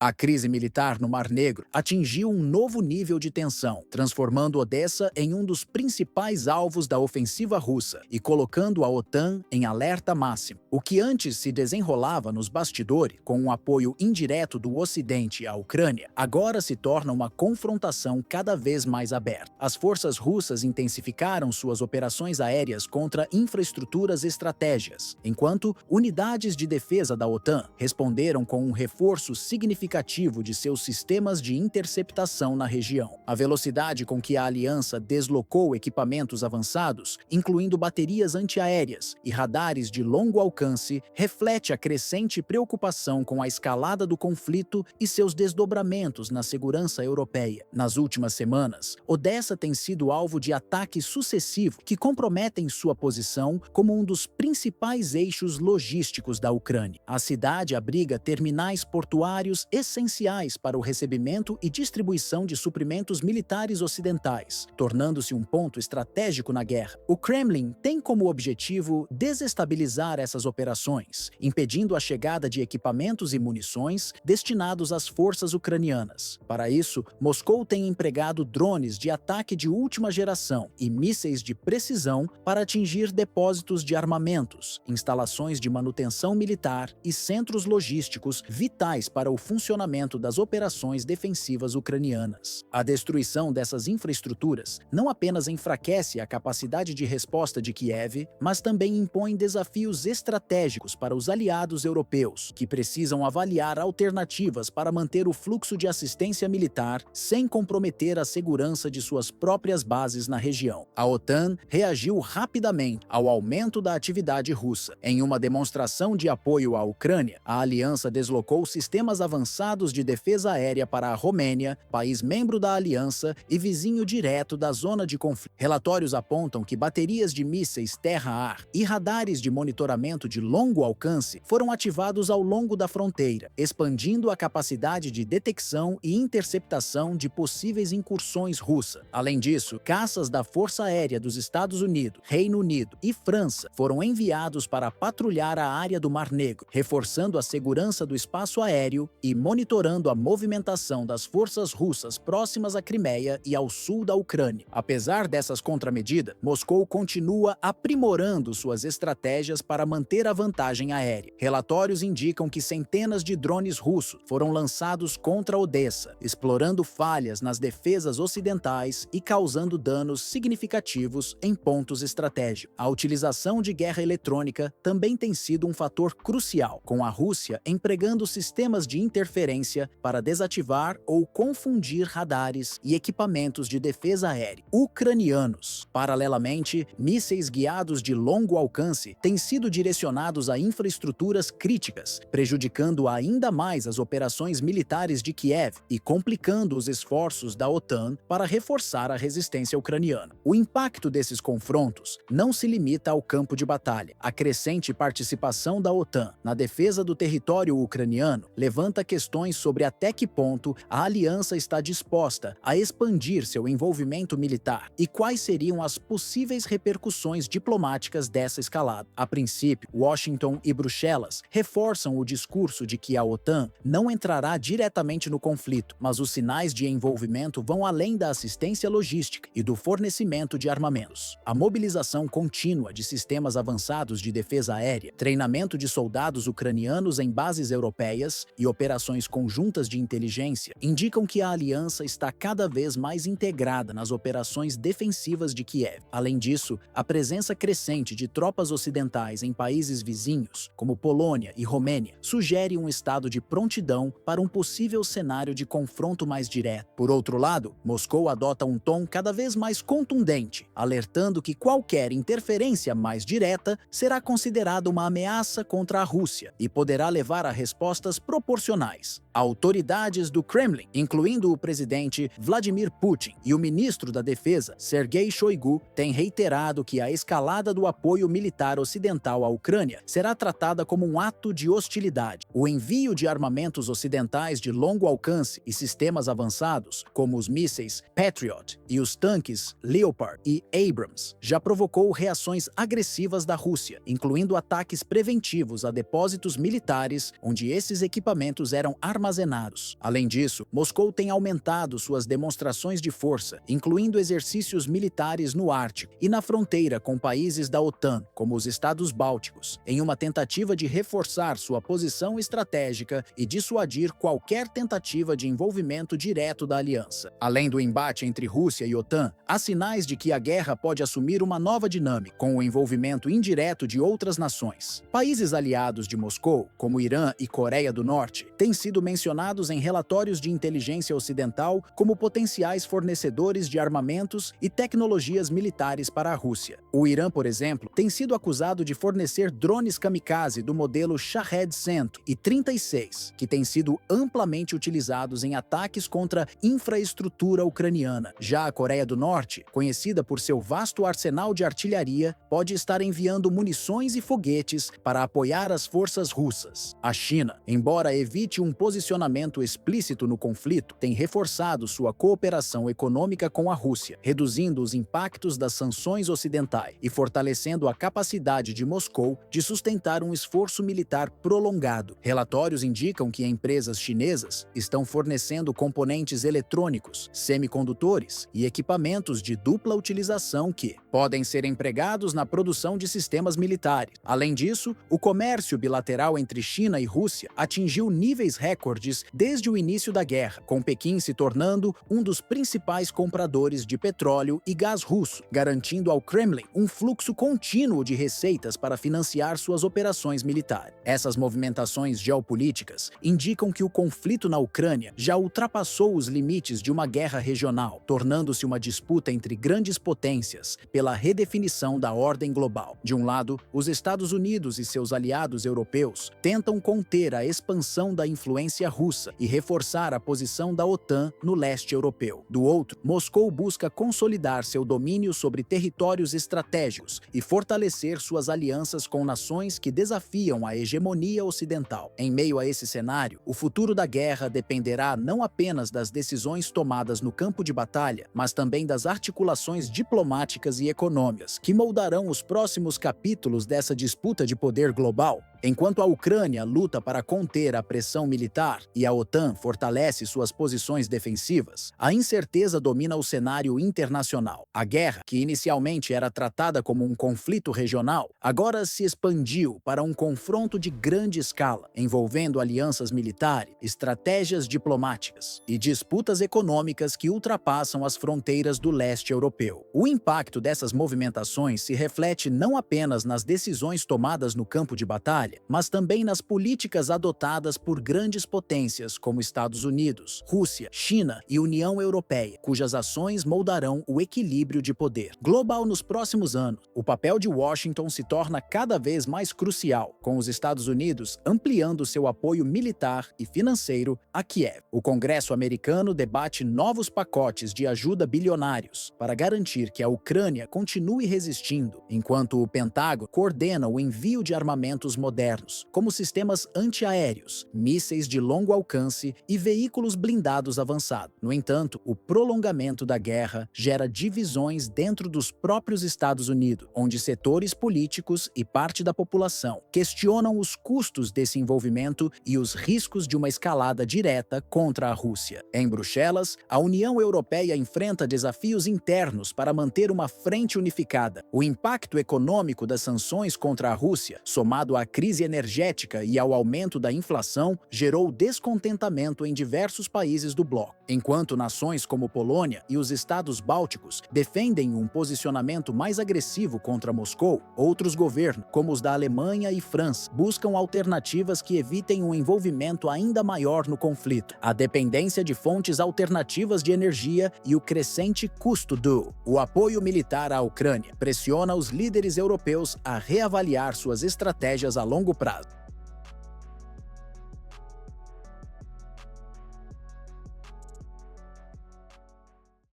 A crise militar no Mar Negro atingiu um novo nível de tensão, transformando Odessa em um dos principais alvos da ofensiva russa e colocando a OTAN em alerta máximo. O que antes se desenrolava nos bastidores, com um apoio indireto do Ocidente à Ucrânia, agora se torna uma confrontação cada vez mais aberta. As forças russas intensificaram suas operações aéreas contra infraestruturas estratégicas, enquanto unidades de defesa da OTAN responderam com um reforço significativo de seus sistemas de interceptação na região. A velocidade com que a aliança deslocou equipamentos avançados, incluindo baterias antiaéreas e radares de longo alcance, reflete a crescente preocupação com a escalada do conflito e seus desdobramentos na segurança europeia. Nas últimas semanas, Odessa tem sido alvo de ataques sucessivos que comprometem sua posição como um dos principais eixos logísticos da Ucrânia. A cidade abriga terminais portuários essenciais para o recebimento e distribuição de suprimentos militares ocidentais, tornando-se um ponto estratégico na guerra. O Kremlin tem como objetivo desestabilizar essas operações, impedindo a chegada de equipamentos e munições destinados às forças ucranianas. Para isso, Moscou tem empregado drones de ataque de última geração e mísseis de precisão para atingir depósitos de armamentos, instalações de manutenção militar e centros logísticos vitais para o funcionamento das operações defensivas ucranianas. A destruição dessas infraestruturas não apenas enfraquece a capacidade de resposta de Kiev, mas também impõe desafios estratégicos para os aliados europeus, que precisam avaliar alternativas para manter o fluxo de assistência militar sem comprometer a segurança de suas próprias bases na região. A OTAN reagiu rapidamente ao aumento da atividade russa. Em uma demonstração de apoio à Ucrânia, a aliança deslocou sistemas avançados de defesa aérea para a Romênia, país membro da aliança e vizinho direto da zona de conflito. Relatórios apontam que baterias de mísseis terra-ar e radares de monitoramento de longo alcance foram ativados ao longo da fronteira, expandindo a capacidade de detecção e interceptação de possíveis incursões russas. Além disso, caças da Força Aérea dos Estados Unidos, Reino Unido e França foram enviados para patrulhar a área do Mar Negro, reforçando a segurança do espaço aéreo e monitorando a movimentação das forças russas próximas à Crimeia e ao sul da Ucrânia. Apesar dessas contramedidas, Moscou continua aprimorando suas estratégias para manter a vantagem aérea. Relatórios indicam que centenas de drones russos foram lançados contra Odessa, explorando falhas nas defesas ocidentais e causando danos significativos em pontos estratégicos. A utilização de guerra eletrônica também tem sido um fator crucial, com a Rússia empregando sistemas de interferência para desativar ou confundir radares e equipamentos de defesa aérea ucranianos. Paralelamente, mísseis guiados de longo alcance têm sido direcionados a infraestruturas críticas, prejudicando ainda mais as operações militares de Kiev e complicando os esforços da OTAN para reforçar a resistência ucraniana. O impacto desses confrontos não se limita ao campo de batalha. A crescente participação da OTAN na defesa do território ucraniano levanta questões sobre até que ponto a aliança está disposta a expandir seu envolvimento militar e quais seriam as possíveis repercussões diplomáticas dessa escalada. A princípio, Washington e Bruxelas reforçam o discurso de que a OTAN não entrará diretamente no conflito, mas os sinais de envolvimento vão além da assistência logística e do fornecimento de armamentos. A mobilização contínua de sistemas avançados de defesa aérea, treinamento de soldados ucranianos em bases europeias e operações conjuntas de inteligência indicam que a aliança está cada vez mais integrada nas operações defensivas de Kiev. Além disso, a presença crescente de tropas ocidentais em países vizinhos, como Polônia e Romênia, sugere um estado de prontidão para um possível cenário de confronto mais direto. Por outro lado, Moscou adota um tom cada vez mais contundente, alertando que qualquer interferência mais direta será considerada uma ameaça contra a Rússia e poderá levar a respostas proporcionais. Autoridades do Kremlin, incluindo o presidente Vladimir Putin e o ministro da Defesa, Sergei Shoigu, têm reiterado que a escalada do apoio militar ocidental à Ucrânia será tratada como um ato de hostilidade. O envio de armamentos ocidentais de longo alcance e sistemas avançados, como os mísseis Patriot e os tanques Leopard e Abrams, já provocou reações agressivas da Rússia, incluindo ataques preventivos a depósitos militares onde esses equipamentos eram armazenados armazenados. Além disso, Moscou tem aumentado suas demonstrações de força, incluindo exercícios militares no Ártico e na fronteira com países da OTAN, como os Estados Bálticos, em uma tentativa de reforçar sua posição estratégica e dissuadir qualquer tentativa de envolvimento direto da aliança. Além do embate entre Rússia e OTAN, há sinais de que a guerra pode assumir uma nova dinâmica, com o envolvimento indireto de outras nações. Países aliados de Moscou, como Irã e Coreia do Norte, têm sido mencionados em relatórios de inteligência ocidental como potenciais fornecedores de armamentos e tecnologias militares para a Rússia. O Irã, por exemplo, tem sido acusado de fornecer drones kamikaze do modelo Shahed-100 e 36, que têm sido amplamente utilizados em ataques contra infraestrutura ucraniana. Já a Coreia do Norte, conhecida por seu vasto arsenal de artilharia, pode estar enviando munições e foguetes para apoiar as forças russas. A China, embora evite um posicionamento explícito no conflito, tem reforçado sua cooperação econômica com a Rússia, reduzindo os impactos das sanções ocidentais e fortalecendo a capacidade de Moscou de sustentar um esforço militar prolongado. Relatórios indicam que empresas chinesas estão fornecendo componentes eletrônicos, semicondutores e equipamentos de dupla utilização que podem ser empregados na produção de sistemas militares. Além disso, o comércio bilateral entre China e Rússia atingiu níveis recordes desde o início da guerra, com Pequim se tornando um dos principais compradores de petróleo e gás russo, garantindo ao Kremlin um fluxo contínuo de receitas para financiar suas operações militares. Essas movimentações geopolíticas indicam que o conflito na Ucrânia já ultrapassou os limites de uma guerra regional, tornando-se uma disputa entre grandes potências pela redefinição da ordem global. De um lado, os Estados Unidos e seus aliados europeus tentam conter a expansão da influência russa e reforçar a posição da OTAN no leste europeu. Do outro, Moscou busca consolidar seu domínio sobre territórios estratégicos e fortalecer suas alianças com nações que desafiam a hegemonia ocidental. Em meio a esse cenário, o futuro da guerra dependerá não apenas das decisões tomadas no campo de batalha, mas também das articulações diplomáticas e econômicas que moldarão os próximos capítulos dessa disputa de poder global. Enquanto a Ucrânia luta para conter a pressão militar e a OTAN fortalece suas posições defensivas, a incerteza domina o cenário internacional. A guerra, que inicialmente era tratada como um conflito regional, agora se expandiu para um confronto de grande escala, envolvendo alianças militares, estratégias diplomáticas e disputas econômicas que ultrapassam as fronteiras do leste europeu. O impacto dessas movimentações se reflete não apenas nas decisões tomadas no campo de batalha, mas também nas políticas adotadas por grandes potências como Estados Unidos, Rússia, China e União Europeia, cujas ações moldarão o equilíbrio de poder global nos próximos anos. O papel de Washington se torna cada vez mais crucial, com os Estados Unidos ampliando seu apoio militar e financeiro a Kiev. O Congresso americano debate novos pacotes de ajuda bilionários para garantir que a Ucrânia continue resistindo, enquanto o Pentágono coordena o envio de armamentos modernos, como sistemas antiaéreos, mísseis de longo alcance e veículos blindados avançados. No entanto, o prolongamento da guerra gera divisões dentro dos próprios Estados Unidos, onde setores políticos e parte da população questionam os custos desse envolvimento e os riscos de uma escalada direta contra a Rússia. Em Bruxelas, a União Europeia enfrenta desafios internos para manter uma frente unificada. O impacto econômico das sanções contra a Rússia, somado à crise energética e ao aumento da inflação, gerou descontentamento em diversos países do bloco. Enquanto nações como Polônia e os Estados Bálticos defendem um posicionamento mais agressivo contra Moscou, outros governos, como os da Alemanha e França, buscam alternativas que evitem um envolvimento ainda maior no conflito. A dependência de fontes alternativas de energia e o crescente custo do apoio militar à Ucrânia pressiona os líderes europeus a reavaliar suas estratégias a longo prazo.